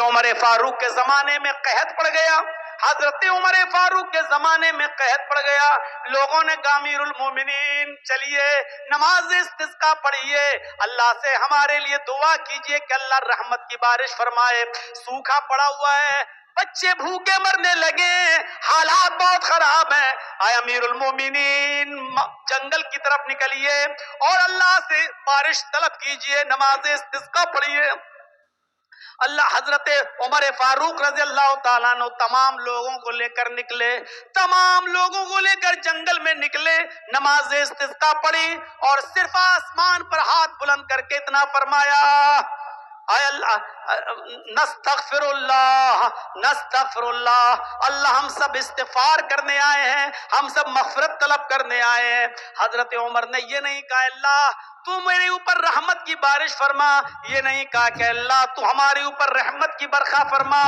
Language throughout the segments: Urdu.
عمر فاروق کے زمانے میں قحط پڑ گیا، حضرت عمر فاروق کے زمانے میں قحط پڑ گیا، لوگوں نے کہا امیر المومنین چلیے نماز استسقا پڑھیے، اللہ سے ہمارے لیے دعا کیجئے کہ اللہ رحمت کی بارش فرمائے، سوکھا پڑا ہوا ہے، بچے بھوکے مرنے لگے، حالات بہت خراب ہیں، آئے امیر المومنین جنگل کی طرف نکلیے اور اللہ سے بارش طلب کیجئے، نماز استسقا پڑھیے۔ اللہ حضرت عمر فاروق رضی اللہ تعالیٰ عنہ تمام لوگوں کو لے کر نکلے، تمام لوگوں کو لے کر جنگل میں نکلے، نماز استسقا پڑھی اور صرف آسمان پر ہاتھ بلند کر کے اتنا فرمایا، اے اللہ نستغفر اللہ نستغفر اللہ، اللہ ہم سب استغفار کرنے آئے ہیں، ہم سب مغفرت طلب کرنے آئے ہیں۔ حضرت عمر نے یہ نہیں کہا اللہ تو میرے اوپر رحمت کی بارش فرما، یہ نہیں کہا کہ اللہ تو ہمارے اوپر رحمت کی برخا فرما،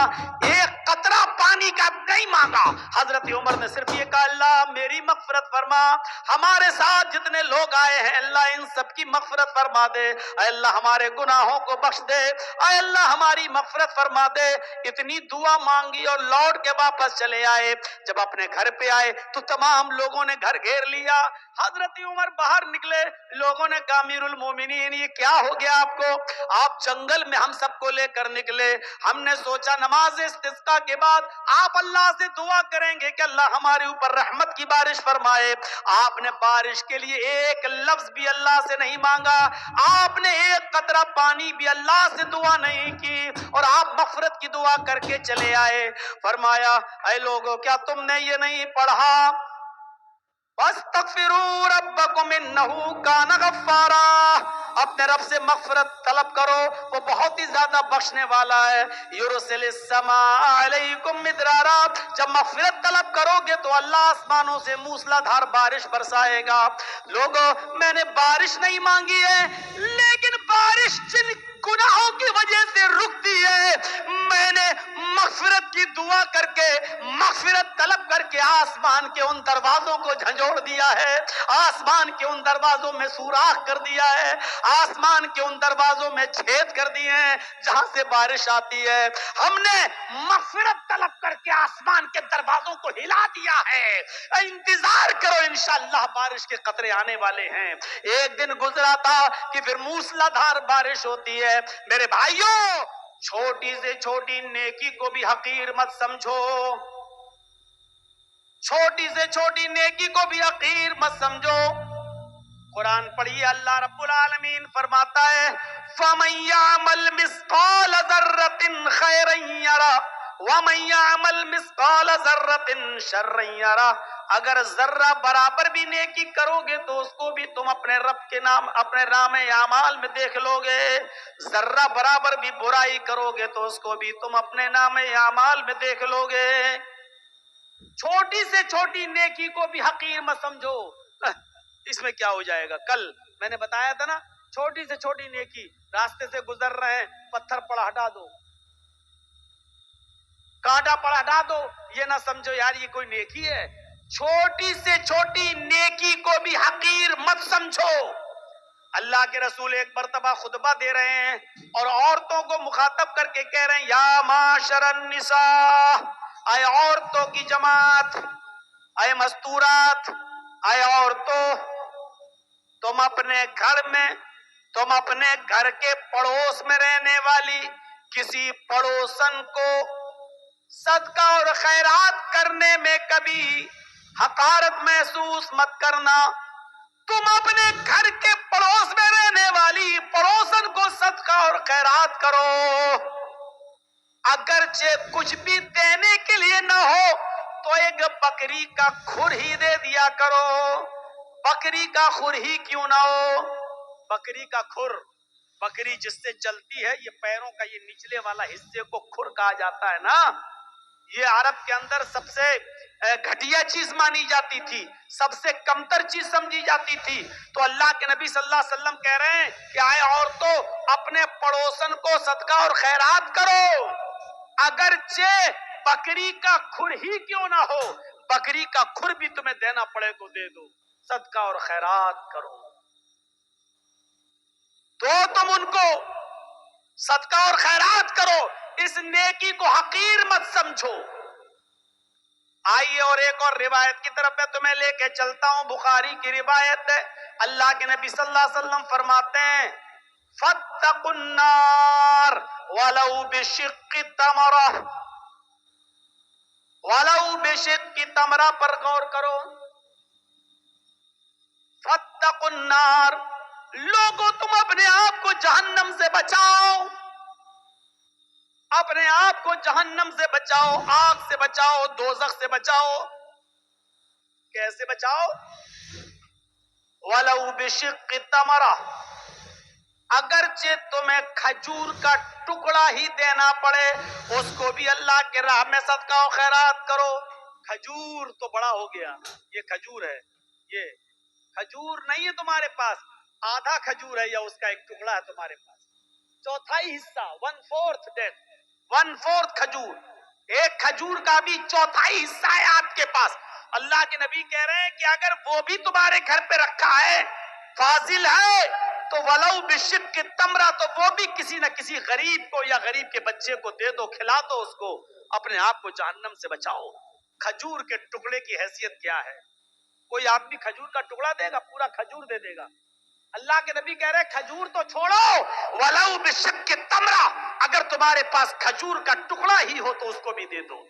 ایک قطرہ پانی کا نہیں مانگا۔ حضرت عمر نے صرف یہ کہا اللہ میری مغفرت فرما، ہمارے ساتھ جتنے لوگ آئے ہیں اللہ ان سب کی مغفرت فرما دے، اے اللہ ہمارے گناہوں کو بخش دے، اے اللہ ہماری مغفرت فرما دے۔ اتنی دعا مانگی اور لوٹ کے واپس چلے آئے۔ جب اپنے گھر پہ آئے تو تمام لوگوں نے گھر گھیر لیا، حضرت عمر باہر نکلے، لوگوں نے کہا امیر المومنین یہ کیا ہو گیا آپ کو؟ آپ جنگل میں ہم سب کو لے کر نکلے، ہم نے سوچا نماز استسقا کے بعد آپ اللہ سے دعا کریں گے کہ اللہ ہمارے اوپر رحمت کی بارش فرمائے، آپ نے بارش کے لیے ایک لفظ بھی اللہ سے نہیں مانگا، آپ نے ایک قطرہ پانی بھی اللہ سے دعا نہیں کی اور آپ مغفرت کی دعا کر کے چلے آئے۔ فرمایا اے لوگوں کیا تم نے یہ نہیں پڑھا وَاسْتَغْفِرُوا رَبَّكُمْ إِنَّهُ كَانَ غَفَّارًا، اپنے رب سے مغفرت طلب کرو وہ بہت ہی زیادہ بخشنے والا ہے۔ يُرْسِلِ السَّمَاءَ عَلَيْكُمْ مِدْرَارًا، جب مغفرت طلب کرو گے تو اللہ آسمانوں سے موسلا دھار بارش برسائے گا۔ لوگوں میں نے بارش نہیں مانگی ہے لیکن بارش جن گناہوں کی وجہ سے رکتی ہے، میں نے مغفرت کی دعا کر کے مغفرت طلب کر کے آسمان کے ان دروازوں کو جھنجھوڑ دیا ہے، آسمان کے ان دروازوں میں سوراخ کر دیا ہے، آسمان کے ان دروازوں میں چھید کر دیے ہیں جہاں سے بارش آتی ہے۔ ہم نے مغفرت طلب کر کے آسمان کے دروازوں کو ہلا دیا ہے، انتظار کرو انشاءاللہ بارش کے قطرے آنے والے ہیں۔ ایک دن گزرا تھا کہ پھر موسلا دھار بارش ہوتی ہے۔ میرے بھائیوں چھوٹی سے چھوٹی نیکی کو بھی حقیر مت سمجھو، چھوٹی سے چھوٹی نیکی کو بھی حقیر مت سمجھو۔ قرآن پڑھیے اللہ رب العالمین فرماتا ہے فَمَن يَعْمَلْ مِثْقَالَ ذَرَّةٍ خَيْرًا يَرَهُ وَمَن يَعْمَلْ مِثْقَالَ ذَرَّةٍ شَرًّا يَرَهُ، اگر ذرہ برابر بھی نیکی کرو گے تو اس کو بھی تم اپنے رب کے نام اپنے نام اعمال میں دیکھ لو گے، ذرہ برابر بھی برائی کرو گے تو اس کو بھی تم اپنے نام اعمال میں دیکھ لو گے۔ چھوٹی سے چھوٹی نیکی کو بھی حقیر مت سمجھو، اس میں کیا ہو جائے گا؟ کل میں نے بتایا تھا نا چھوٹی سے چھوٹی نیکی، راستے سے گزر رہے ہیں پتھر پڑا ہٹا دو، کانٹا پڑا ہٹا دو، یہ نہ سمجھو یار یہ کوئی نیکی ہے۔ چھوٹی سے چھوٹی نیکی کو بھی حقیر مت سمجھو۔ اللہ کے رسول ایک مرتبہ خطبہ دے رہے ہیں اور عورتوں کو مخاطب کر کے کہہ رہے ہیں یا معاشر النساء، اے عورتوں کی جماعت، اے مستورات، اے عورتوں، تم اپنے گھر میں، تم اپنے گھر کے پڑوس میں رہنے والی کسی پڑوسن کو صدقہ اور خیرات کرنے میں کبھی حقارت محسوس مت کرنا۔ تم اپنے گھر کے پڑوس میں رہنے والی پڑوسن کو صدقہ اور خیرات کرو، اگرچہ کچھ بھی دینے کے لیے نہ ہو تو ایک بکری کا کھر ہی دے دیا کرو۔ بکری کا کھر ہی کیوں نہ ہو، بکری کا کھر، بکری جس سے چلتی ہے یہ پیروں کا یہ نچلے والا حصے کو کھر کہا جاتا ہے نا، یہ عرب کے اندر سب سے گھٹیا چیز مانی جاتی تھی، سب سے کمتر چیز سمجھی جاتی تھی۔ تو اللہ کے نبی صلی اللہ علیہ وسلم کہہ رہے ہیں کہ آئے عورتوں اپنے پڑوسن کو صدقہ اور خیرات کرو، اگرچہ بکری کا کھر ہی کیوں نہ ہو، بکری کا کھر بھی تمہیں دینا پڑے تو دے دو، صدقہ اور خیرات کرو۔ تو تم ان کو صدقہ اور خیرات کرو، اس نیکی کو حقیر مت سمجھو. آئیے اور ایک اور روایت کی طرف میں تمہیں لے کے چلتا ہوں. بخاری کی روایت ہے. اللہ کے نبی صلی اللہ علیہ وسلم فرماتے ہیں فاتقوا النار ولو بشق تمرہ. ولو بشق تمرہ پر غور کرو. فاتقوا النار، لوگوں تم اپنے آپ کو جہنم سے بچاؤ. اپنے آپ کو جہنم سے بچاؤ، آگ سے بچاؤ، دوزخ سے بچاؤ. کیسے بچاؤ؟ وَلَوْ بِشِقِّ تَمْرَةٍ، اگرچہ تمہیں کھجور کا ٹکڑا ہی دینا پڑے اس کو بھی اللہ کے راہ میں صدقہ و خیرات کرو. کھجور تو بڑا ہو گیا، یہ کھجور ہے، یہ کھجور نہیں ہے تمہارے پاس، آدھا کھجور ہے یا اس کا ایک ٹکڑا ہے تمہارے پاس. چوتھائی حصہ، 1/4 ڈیٹ، 1/4 کھجور، ایک کھجور کا بھی چوتھائی حصہ ہے آپ کے پاس. اللہ کے نبی کہہ رہے ہیں کہ اگر وہ بھی تمہارے گھر پہ رکھا ہے، فاضل ہے، تو ولو بشق تمرہ، تو وہ بھی کسی نہ کسی غریب کو یا غریب کے بچے کو دے دو، کھلا دو اس کو. اپنے آپ کو جہنم سے بچاؤ. کھجور کے ٹکڑے کی حیثیت کیا ہے؟ کوئی آدمی کھجور کا ٹکڑا دے گا؟ پورا کھجور دے دے گا. اللہ کے نبی کہہ رہے ہیں کھجور تو چھوڑو، ولو بشق تمرہ، اگر تمہارے پاس کھجور کا ٹکڑا ہی ہو تو اس کو بھی دے دو.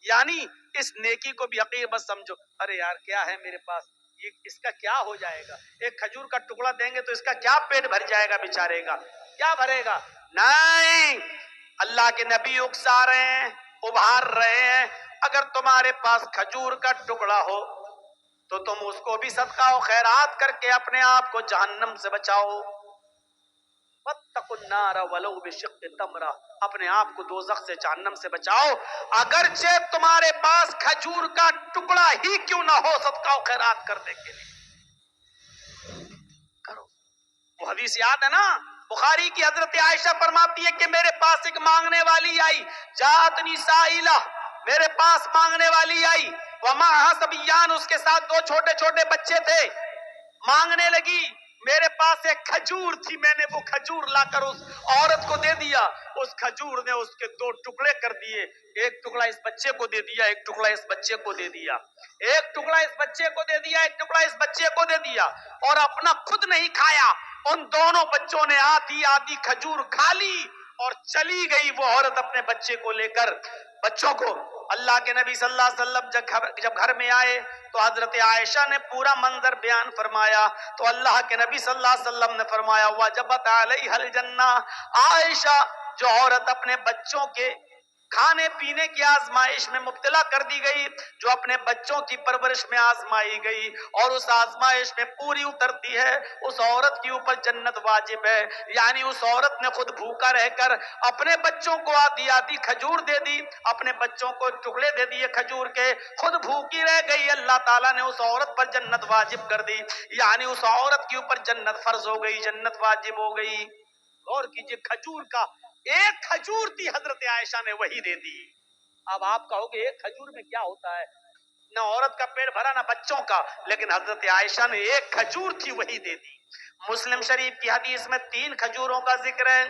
یعنی اس نیکی کو بھی حقیر مت سمجھو. ارے یار کیا ہے میرے پاس، یہ اس کا کیا ہو جائے گا، ایک کھجور کا ٹکڑا دیں گے تو اس کا کیا پیٹ بھر جائے گا بیچارے گا، کیا بھرے گا؟ نہیں، اللہ کے نبی اکسا رہے ہیں، ابھار رہے ہیں. اگر تمہارے پاس کھجور کا ٹکڑا ہو تو تم اس کو بھی صدقہ و خیرات کر کے اپنے آپ کو جہنم سے بچاؤ. واتقوا النار ولو بشق تمرہ، اپنے آپ کو دوزخ سے، جہنم سے بچاؤ. اگرچہ تمہارے پاس کھجور کا ٹکڑا ہی کیوں نہ ہو، صدقہ و خیرات کرنے کے لیے کرو. وہ حدیث یاد ہے نا، بخاری کی حضرت عائشہ فرماتی ہے کہ میرے پاس ایک مانگنے والی آئی، جاتنی سائلہ، میرے پاس مانگنے والی آئی، ومعہا صبیان، اس کے ساتھ 2 چھوٹے چھوٹے بچے تھے. مانگنے لگی، میرے پاس ایک کھجور تھی، میں نے وہ کھجور لا کر اس عورت کو دے دیا. اس کھجور نے اس کے 2 ٹکڑے کر دیے، ایک ٹکڑا اس بچے کو دے دیا، ایک ٹکڑا اس بچے کو دے دیا، ایک ٹکڑا اس بچے کو دے دیا، ایک ٹکڑا اس بچے کو دے دیا، اور اپنا خود نہیں کھایا. ان دونوں بچوں نے آدھی آدھی کھجور کھا لی اور چلی گئی وہ عورت اپنے بچے کو لے کر، بچوں کو. اللہ کے نبی صلی اللہ علیہ وسلم جب گھر میں آئے تو حضرت عائشہ نے پورا منظر بیان فرمایا. تو اللہ کے نبی صلی اللہ علیہ وسلم نے فرمایا وجبت علیہ الجنہ، عائشہ جو عورت اپنے بچوں کے کھانے پینے کی آزمائش میں مبتلا کر دی گئی، جو اپنے بچوں کی پرورش میں آزمائی گئی اور اس آزمائش میں پوری اترتی ہے، اس عورت کے اوپر جنت واجب ہے. یعنی اس عورت نے خود بھوکا رہ کر اپنے بچوں کو آدھی آدھی کھجور دے دی، اپنے بچوں کو ٹکڑے دے دیے کھجور کے، خود بھوکی رہ گئی. اللہ تعالیٰ نے اس عورت پر جنت واجب کر دی، یعنی اس عورت کے اوپر جنت فرض ہو گئی، جنت واجب ہو گئی. غور کیجئے، کھجور کا ایک کھجور تھی، حضرت عائشہ نے وہی دے دی. اب آپ کہو گے ایک کھجور میں کیا ہوتا ہے، نہ عورت کا پیٹ بھرا نہ بچوں کا، لیکن حضرت عائشہ نے ایک کھجور تھی وہی دے دی. مسلم شریف کی حدیث میں 3 کھجوروں کا ذکر ہے.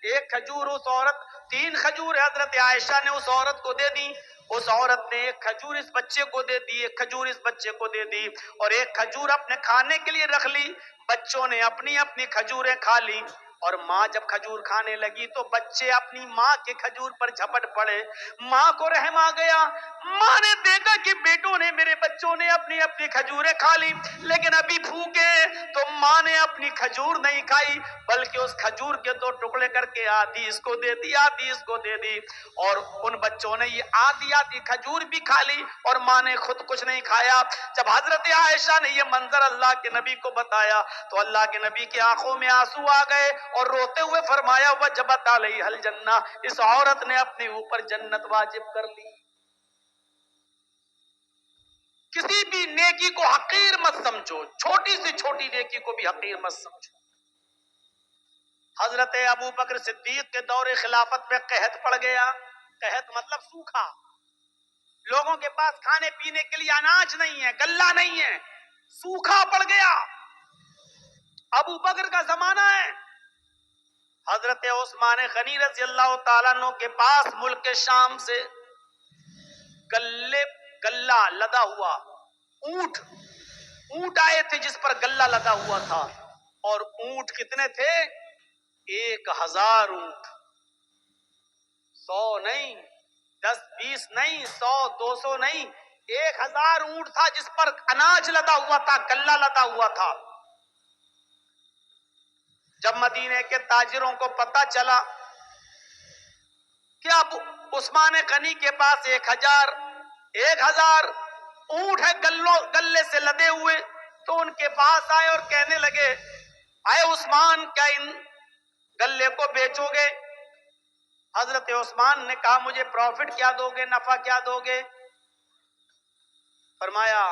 ایک کھجور اس عورت، 3 کھجور حضرت عائشہ نے اس عورت کو دے دی. اس عورت نے ایک کھجور اس بچے کو دے دی، ایک کھجور اس بچے کو دے دی، اور ایک کھجور اپنے کھانے کے لیے رکھ لی. بچوں نے اپنی اپنی کھجوریں کھا لی، اور ماں جب کھجور کھانے لگی تو بچے اپنی ماں کے کھجور پر جھپٹ پڑے. ماں کو رحم آ گیا، ماں نے دیکھا کہ بیٹوں نے، میرے بچوں نے اپنی اپنی کھجوریں کھا لی، لیکن ابھی بھوکے. تو ماں نے اپنی کھجور نہیں کھائی، بلکہ اس کھجور کے 2 ٹکڑے کر کے آدھی اس کو دے دی، آدھی اس کو دے دی، اور ان بچوں نے یہ آدھی آدھی کھجور بھی کھا لی اور ماں نے خود کچھ نہیں کھایا. جب حضرت عائشہ نے یہ منظر اللہ کے نبی کو بتایا تو اللہ کے نبی کی آنکھوں میں آنسو آ گئے اور روتے ہوئے فرمایا وجبت علیہ الجنہ، اس عورت نے اپنے اوپر جنت واجب کر لی. کسی بھی نیکی کو حقیر مت سمجھو، چھوٹی سے چھوٹی نیکی کو بھی حقیر مت سمجھو. حضرت ابو بکر صدیق کے دور خلافت میں قحط پڑ گیا. قحط مطلب سوکھا، لوگوں کے پاس کھانے پینے کے لیے اناج نہیں ہے، غلہ نہیں ہے، سوکھا پڑ گیا. ابو بکر کا زمانہ ہے، حضرت عثمان غنی رضی اللہ تعالیٰ عنہ کے پاس ملک شام سے گلہ لدا ہوا اونٹ آئے تھے جس پر گلہ لدا ہوا تھا. اور اونٹ کتنے تھے؟ 1000 اونٹ. 100 نہیں، 10 20 نہیں، 100 200 نہیں، 1000 اونٹ تھا جس پر اناج لدا ہوا تھا، گلہ لدا ہوا تھا. جب مدینے کے تاجروں کو پتا چلا کہ اب عثمان غنی کے پاس 1000 اونٹ ہے گلے سے لدے ہوئے، تو ان کے پاس آئے اور کہنے لگے اے عثمان کیا ان گلے کو بیچو گے؟ حضرت عثمان نے کہا مجھے پروفٹ کیا دو گے، نفع کیا دو گے؟ فرمایا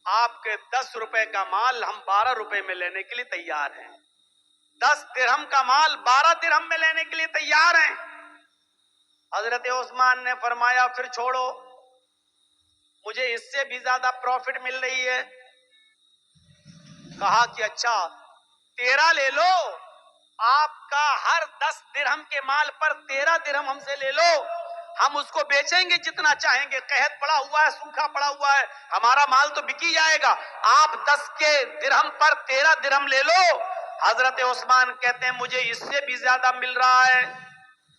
آپ کے 10 روپے کا مال ہم 12 روپے میں لینے کے لیے تیار ہیں. 10 درہم کا مال 12 درہم میں لینے کے لیے تیار ہیں. حضرت عثمان نے فرمایا پھر چھوڑو، مجھے اس سے بھی زیادہ پروفٹ مل رہی ہے. کہا کہ اچھا 13 لے لو، آپ کا ہر 10 درہم کے مال پر 13 درہم ہم سے لے لو، ہم اس کو بیچیں گے جتنا چاہیں گے. قحط پڑا ہوا ہے، سوکھا پڑا ہوا ہے، ہمارا مال تو بکی جائے گا، آپ 10 کے درہم پر 13 درہم لے لو. حضرت عثمان کہتے ہیں مجھے اس سے بھی زیادہ مل رہا ہے.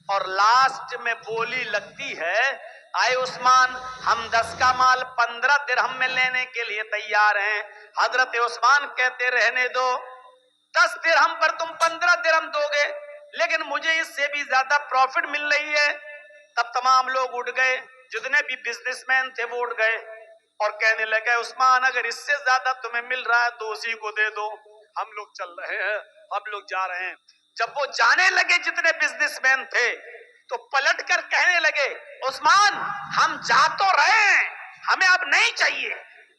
اور لاسٹ میں بولی لگتی ہے اے عثمان ہم 10 کا مال 15 درہم میں لینے کے لیے تیار ہیں. حضرت عثمان کہتے رہنے دو، 10 درہم پر تم 15 درہم دو گے، لیکن مجھے اس سے بھی زیادہ پروفٹ مل رہی ہے. تب تمام لوگ اٹھ گئے، جتنے بھی بزنس مین تھے وہ اٹھ گئے اور کہنے لگے عثمان اگر اس سے زیادہ تمہیں مل رہا ہے تو اسی کو دے دو، ہم لوگ چل رہے ہیں، ہم لوگ جا رہے ہیں. جب وہ جانے لگے جتنے بزنس مین تھے تو پلٹ کر کہنے لگے عثمان ہم جا تو رہے ہیں، ہمیں اب نہیں چاہیے،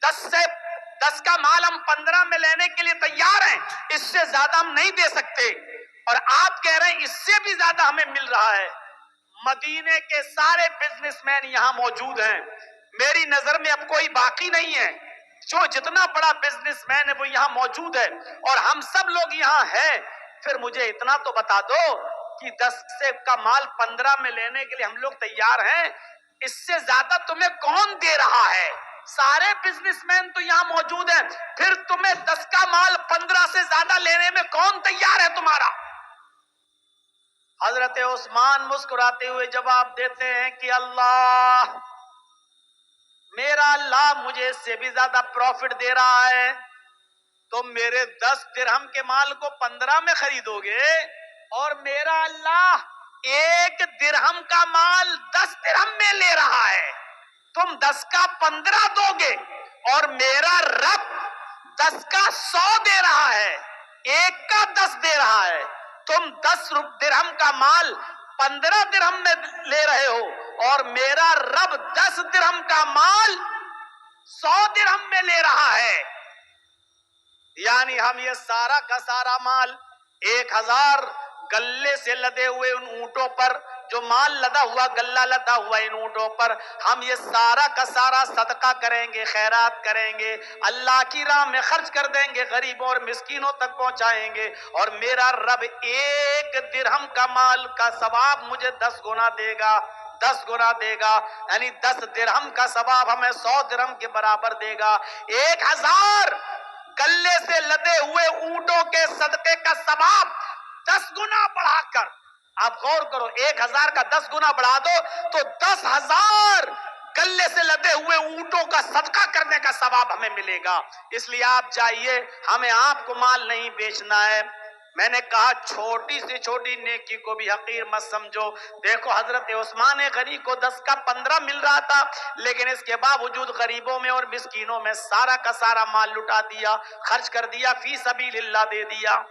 10 کا مال ہم 15 میں لینے کے لیے تیار ہیں، اس سے زیادہ ہم نہیں دے سکتے، اور آپ کہہ رہے ہیں اس سے بھی زیادہ ہمیں مل رہا ہے. مدینے کے سارے بزنس مین یہاں موجود ہیں، میری نظر میں اب کوئی باقی نہیں ہے، جو جتنا بڑا بزنس مین ہے وہ یہاں موجود ہے اور ہم سب لوگ یہاں ہیں. پھر مجھے اتنا تو بتا دو کہ 10 کا مال 15 میں لینے کے لیے ہم لوگ تیار ہیں، اس سے زیادہ تمہیں کون دے رہا ہے؟ سارے بزنس مین تو یہاں موجود ہیں، پھر تمہیں 10 کا مال 15 سے زیادہ لینے میں کون تیار ہے تمہارا؟ حضرت عثمان مسکراتے ہوئے جواب دیتے ہیں کہ اللہ، میرا اللہ مجھے اس سے بھی زیادہ پروفٹ دے رہا ہے. تم میرے 10 درہم کے مال کو 15 میں خریدو گے اور میرا اللہ 1 درہم کا مال 10 درہم میں لے رہا ہے. تم 10 کا 15 دو گے اور میرا رب 10 کا 100 دے رہا ہے، 1 کا 10 دے رہا ہے. تم 10 درہم کا مال 15 درہم میں لے رہے ہو اور میرا رب 10 درہم کا مال 100 درہم میں لے رہا ہے. یعنی ہم یہ سارا کا سارا مال 1000 گلے سے لدے ہوئے ان اونٹوں پر، جو مال لدا ہوا گلہ لدا ہوا ان اونٹوں پر، ہم یہ سارا کا سارا صدقہ کریں گے، خیرات کریں گے، اللہ کی راہ میں خرچ کر دیں گے، غریبوں اور مسکینوں تک پہنچائیں گے، اور میرا رب 1 درہم کا مال کا ثواب مجھے 10 گنا دے گا، 10 گنا دے گا. یعنی 10 درہم کا ثواب ہمیں 100 درہم کے برابر دے گا. 1000 گلے سے لدے ہوئے اونٹوں کے صدقے کا ثواب 10 گنا بڑھا کر، آپ غور کرو، 1000 کا 10 گنا بڑھا دو تو 10,000 گلے سے لدے ہوئے اونٹوں کا صدقہ کرنے کا ثواب ہمیں ملے گا. اس لیے آپ جائیے، ہمیں آپ کو مال نہیں بیچنا ہے. میں نے کہا چھوٹی سے چھوٹی نیکی کو بھی حقیر مت سمجھو. دیکھو حضرت عثمان غنی کو 10 کا 15 مل رہا تھا، لیکن اس کے باوجود غریبوں میں اور مسکینوں میں سارا کا سارا مال لٹا دیا، خرچ کر دیا، فی سبیل اللہ دے دیا.